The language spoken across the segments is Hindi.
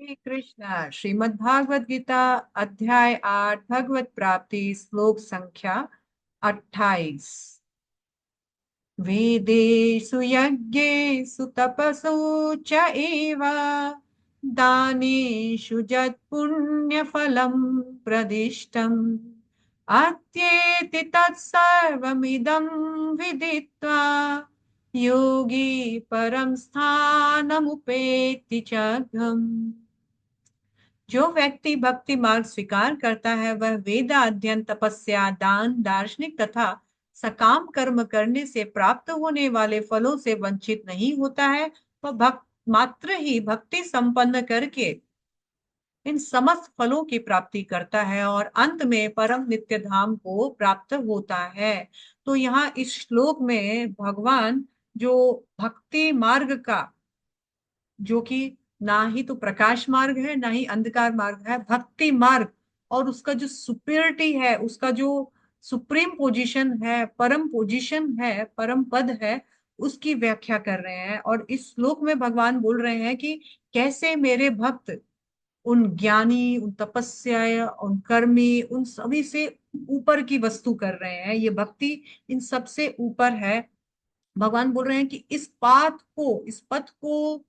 हरे कृष्णा। श्रीमद् भागवत गीता अध्याय 8 भगवत प्राप्ति श्लोक संख्या 28। वेदेषु यज्ञेषु तपसु च एव दानेषु यत्पुण्यफलं प्रदिष्टम् अत्येति तत्सर्वमिदं विदित्वा योगी परम स्थानमुपेति चाघम्। जो व्यक्ति भक्ति मार्ग स्वीकार करता है वह वेद अध्ययन, तपस्या, दान, दार्शनिक तथा सकाम कर्म करने से प्राप्त होने वाले फलों से वंचित नहीं होता है। वह भक्त मात्र ही भक्ति संपन्न करके इन समस्त फलों की प्राप्ति करता है और अंत में परम नित्य धाम को प्राप्त होता है। तो यहाँ इस श्लोक में भगवान जो भक्ति मार्ग का, जो कि ना ही तो प्रकाश मार्ग है ना ही अंधकार मार्ग है, भक्ति मार्ग, और उसका जो सुपीरियरिटी है, उसका जो सुप्रीम पोजीशन है, परम पोजीशन है, परम पद है, उसकी व्याख्या कर रहे हैं। और इस श्लोक में भगवान बोल रहे हैं कि कैसे मेरे भक्त उन ज्ञानी, उन तपस्या, उन कर्मी, उन सभी से ऊपर की वस्तु कर रहे हैं। ये भक्ति इन सबसे ऊपर है। भगवान बोल रहे हैं कि इस पथ को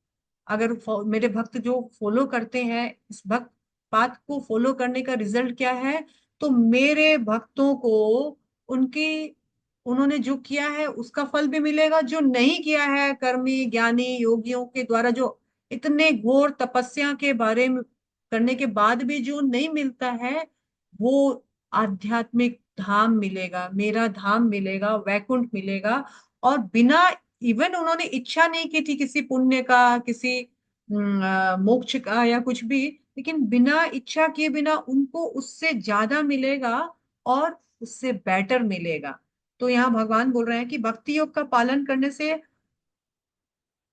अगर मेरे भक्त जो फॉलो करते हैं, इस भक्त पाथ को फॉलो करने का रिजल्ट क्या है, तो मेरे भक्तों को उनकी उन्होंने जो किया है उसका फल भी मिलेगा। जो नहीं किया है, कर्मी ज्ञानी योगियों के द्वारा जो इतने घोर तपस्या के बारे में करने के बाद भी जो नहीं मिलता है, वो आध्यात्मिक धाम मिलेगा, मेरा धाम मिलेगा, वैकुंठ मिलेगा। और बिना, इवन उन्होंने इच्छा नहीं की थी किसी पुण्य का, किसी मोक्ष का या कुछ भी, लेकिन बिना इच्छा किए बिना उनको उससे ज्यादा मिलेगा और उससे बेटर मिलेगा। तो यहाँ भगवान बोल रहे हैं कि भक्ति योग का पालन करने से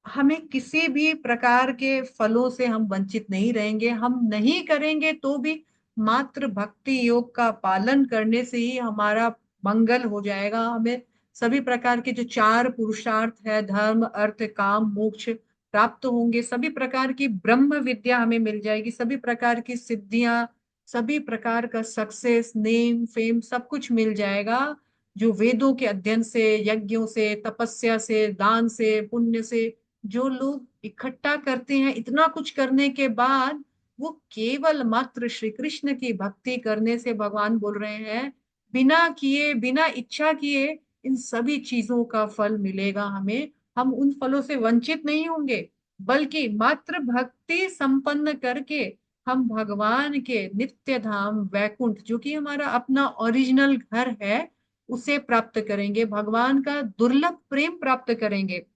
हमें किसी भी प्रकार के फलों से हम वंचित नहीं रहेंगे। हम नहीं करेंगे तो भी मात्र भक्ति योग का पालन करने से ही हमारा मंगल हो जाएगा। हमें सभी प्रकार के जो चार पुरुषार्थ है, धर्म अर्थ काम मोक्ष, प्राप्त होंगे। सभी प्रकार की ब्रह्म विद्या हमें मिल जाएगी, सभी प्रकार की सिद्धियां, सभी प्रकार का सक्सेस, नेम फेम, सब कुछ मिल जाएगा। जो वेदों के अध्ययन से, यज्ञों से, तपस्या से, दान से, पुण्य से जो लोग इकट्ठा करते हैं, इतना कुछ करने के बाद वो केवल मात्र श्री कृष्ण की भक्ति करने से, भगवान बोल रहे हैं, बिना किए बिना इच्छा किए इन सभी चीजों का फल मिलेगा हमें। हम उन फलों से वंचित नहीं होंगे, बल्कि मात्र भक्ति संपन्न करके हम भगवान के नित्य धाम वैकुंठ, जो कि हमारा अपना ओरिजिनल घर है, उसे प्राप्त करेंगे। भगवान का दुर्लभ प्रेम प्राप्त करेंगे।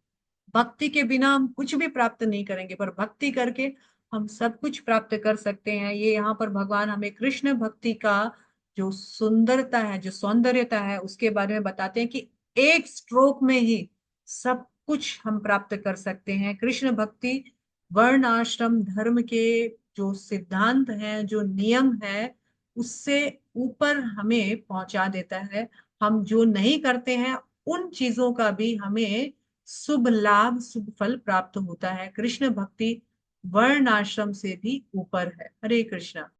भक्ति के बिना हम कुछ भी प्राप्त नहीं करेंगे, पर भक्ति करके हम सब कुछ प्राप्त कर सकते हैं। ये यहाँ पर भगवान हमें कृष्ण भक्ति का जो सुंदरता है, जो सौंदर्यता है, उसके बारे में बताते हैं कि एक स्ट्रोक में ही सब कुछ हम प्राप्त कर सकते हैं। कृष्ण भक्ति वर्ण आश्रम धर्म के जो सिद्धांत हैं, जो नियम है, उससे ऊपर हमें पहुंचा देता है। हम जो नहीं करते हैं उन चीजों का भी हमें शुभ लाभ, शुभ फल प्राप्त होता है। कृष्ण भक्ति वर्ण आश्रम से भी ऊपर है। हरे कृष्णा।